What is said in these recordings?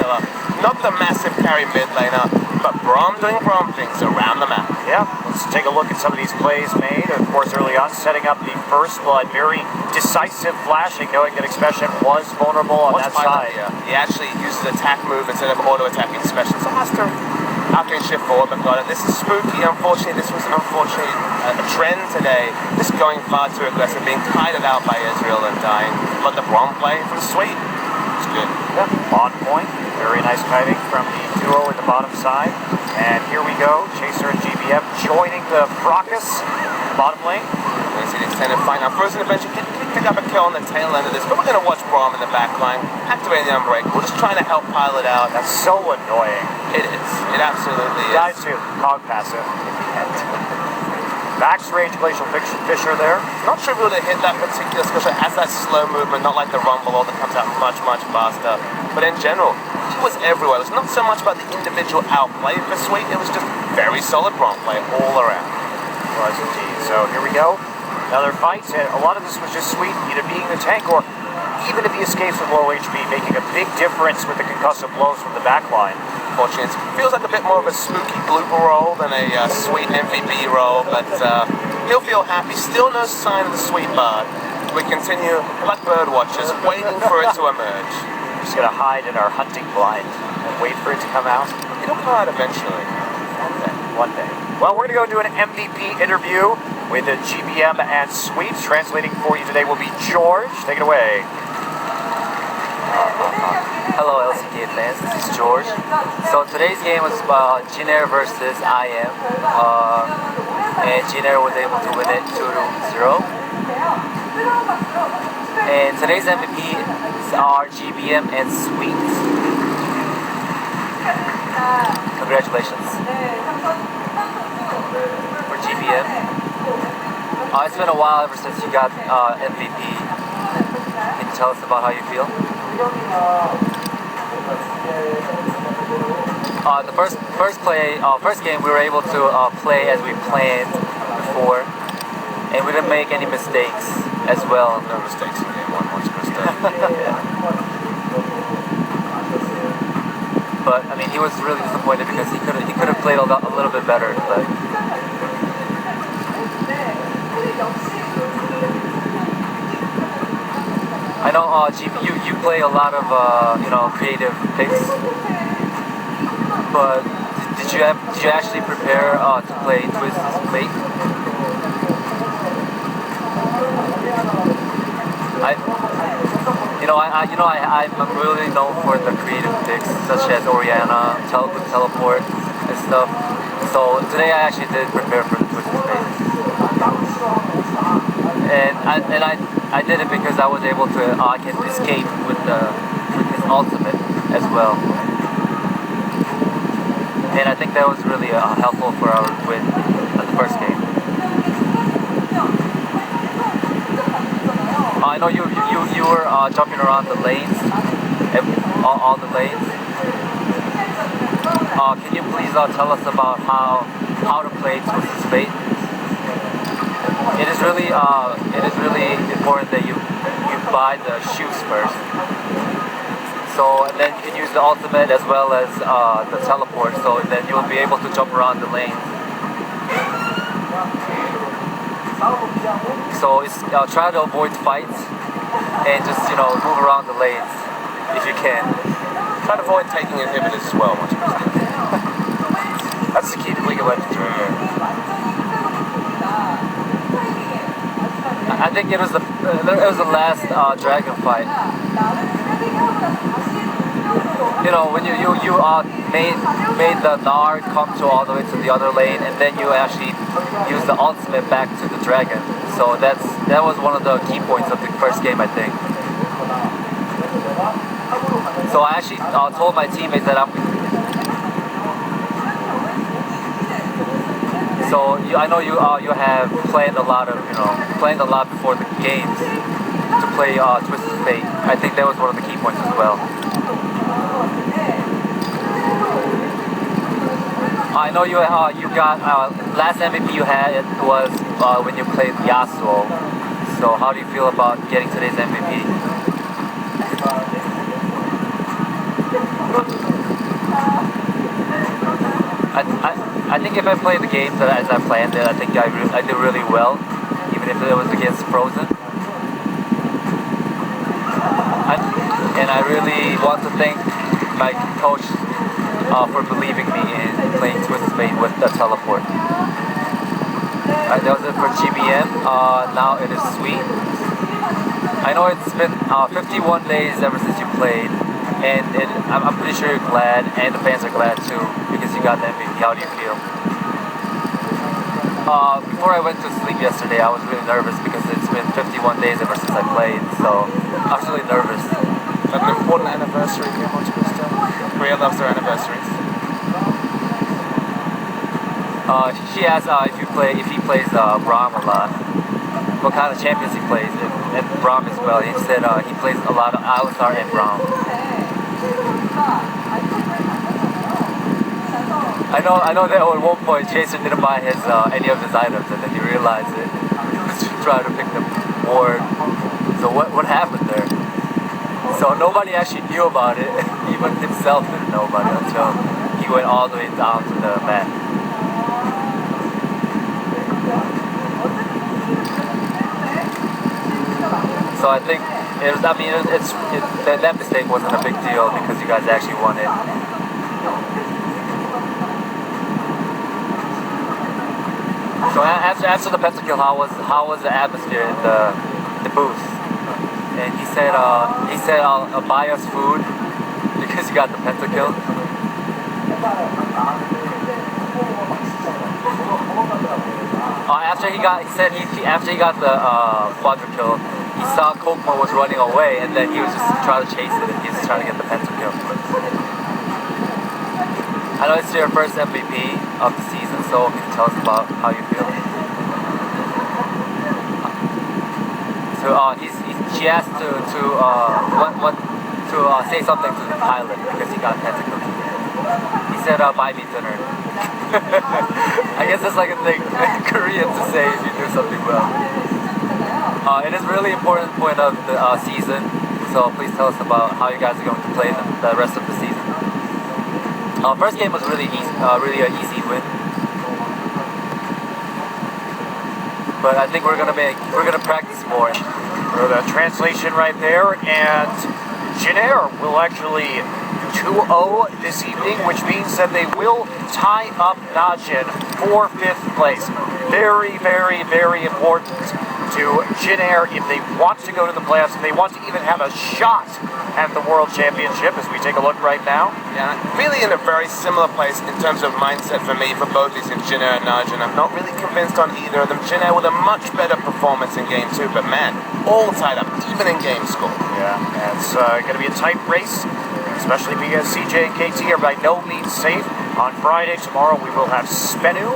killer. Not the massive carry mid laner, but Braum doing Braum things around the map. Yeah, let's take a look at some of these plays made. Of course, early on, setting up the first blood, very decisive flashing, knowing that Expression was vulnerable on that side. Yeah. He actually uses attack move instead of auto-attacking Expression, so has to shift forward, but got it. This is spooky, unfortunately. This was unfortunately a trend today. Just going far too aggressive, being kited out by Israel and dying. But the Braum play from Sweet. It's good. Yeah, on point. Very nice kiting from the duo in the bottom side. And here we go. Chaser and GBM joining the Fracas bottom lane. We see the extended fight. Now, Frozen eventually can pick up a kill on the tail end of this, but we're going to watch Braum in the back line, activating the Unbreakable, just trying to help pilot out. That's so annoying. It is. It absolutely is. Died to Cog passive in the end. Max range Glacial Fisher there. Not sure if we would have hit that particular skill shot as that slow movement, not like the Rumble, that comes out much, much faster. But in general, he was everywhere. It was not so much about the individual outplay for Sweet, it was just very solid Braum play all around. It was indeed. So here we go. Another fight. And a lot of this was just Sweet either being the tank or even if he escapes with low HP, making a big difference with the concussive blows from the back line. Unfortunately, it feels like a bit more of a spooky blooper roll than a Sweet MVP roll, but he'll feel happy. Still no sign of the Sweet Bard. We continue, like bird watchers, waiting for it to emerge. We're just going to hide in our hunting blind and wait for it to come out. It'll come out eventually. One day. Well, we're going to go do an MVP interview with GBM and Sweet. Translating for you today will be George. Take it away. Hello LCK fans, this is George. So today's game was Jin Air versus IM, and Jin Air was able to win it 2-0. And today's MVPs are GBM and Sweet. Congratulations for GBM. It's been a while ever since you got MVP. Can you tell us about how you feel? The first game we were able to play as we planned before, and we didn't make any mistakes as well. No mistakes in game one, much mistake. Yeah. But I mean, he was really disappointed because he could have played a little bit better. But I know you play a lot of creative picks, but did you actually prepare to play Twist's Fate? I'm really known for the creative picks such as Oriana, Teleport, and stuff. So today I actually did prepare for the Twist's Fate, and I did it because I was able to I can escape with his ultimate as well, and I think that was really helpful for our win at the first game. I know you were jumping around the lanes, all the lanes. Can you please tell us about how to play Twist's Fate? It is really important that you buy the shoes first. So and then you can use the ultimate as well as the teleport. So then you'll be able to jump around the lanes. So try to avoid fights and just move around the lanes if you can. Try to avoid taking inhibitors as well. That's the key to League of Legends right here. I think it was the last dragon fight. When you made the Nar come to all the way to the other lane, and then you actually use the ultimate back to the dragon. So that was one of the key points of the first game, I think. So I actually told my teammates that I know you have planned a lot before the games to play Twist's Fate. I think that was one of the key points as well. I know you got last MVP you had was when you played Yasuo. So how do you feel about getting today's MVP? I think if I play the games as I planned it, I think I did really well, even if it was against Frozen. And I really want to thank my coach for believing me in playing Twisted Fate with the teleport. That was it for GBM. Now it is Sweet. I know it's been 51 days ever since you played, and I'm pretty sure you're glad, and the fans are glad too, because you got the MVP. How do you feel? Before I went to sleep yesterday, I was really nervous because it's been 51 days ever since I played, so I was really nervous. An important anniversary here on Twister. Korea loves their anniversaries. She asked if he plays Braum a lot, what kind of champions he plays, and Braum as well. He said he plays a lot of Alistar and Braum. I know that at one point Chaser didn't buy his any of his items, and then he realized it. He was just trying to pick the board. So what happened there? So nobody actually knew about it. Even himself didn't know about it until he went all the way down to the mat. So I think that mistake wasn't a big deal because you guys actually won it. So after the pentakill, how was the atmosphere in the booth? And he said I'll buy us food because you got the pentakill. After he got the quadra-kill, he saw Kokmo was running away, and then he was just trying to chase it, and he was just trying to get the pentakill. I know it's your first MVP of the season, so can you tell us about how you feel? So she asked to say something to the pilot because he got pentakill. He said, buy me dinner. I guess that's like a thing in Korean to say if you do something well. It is a really important point of the season, so please tell us about how you guys are going to play the rest of the season. First game was really easy, really an easy win. But I think we're gonna practice more. For the translation right there, and Jin Air will actually 2-0 this evening, which means that they will tie up Najin for 5th place. Very, very, very important to Jin Air if they want to go to the playoffs, if they want to even have a shot at the World Championship, as we take a look right now. Yeah, really in a very similar place in terms of mindset for me for both these in Jin Air and Najin. I'm not really convinced on either of them. Jin Air with a much better performance in Game 2, but man, all tied up, even in game score. Yeah, it's going to be a tight race, especially because CJ and KT are by no means safe. On Friday, tomorrow, we will have Spenu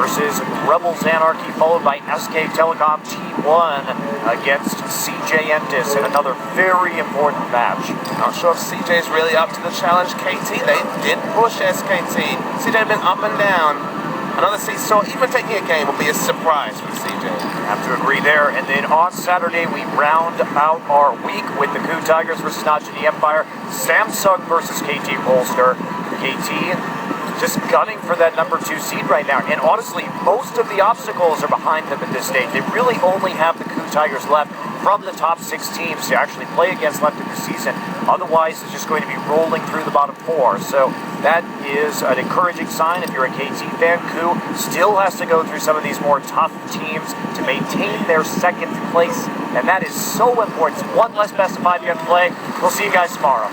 versus Rebels Anarchy, followed by SK Telecom T1 against CJ Entis in another very important match. Not sure if CJ's really up to the challenge. KT, they did push SKT. CJ had been up and down. Another seesaw, even taking a game, will be a surprise for CJ. Have to agree there. And then on Saturday, we round out our week with the Coup Tigers versus Najin the Empire, Samsung versus KT Rolster. KT just gunning for that number 2 seed right now. And honestly, most of the obstacles are behind them at this stage. They really only have the Coup Tigers left from the top 6 teams to actually play against left in the season. Otherwise, it's just going to be rolling through the bottom 4. So that is an encouraging sign if you're a KT fan. Coup still has to go through some of these more tough teams to maintain their 2nd place. And that is so important. One less best of 5 you have to play. We'll see you guys tomorrow.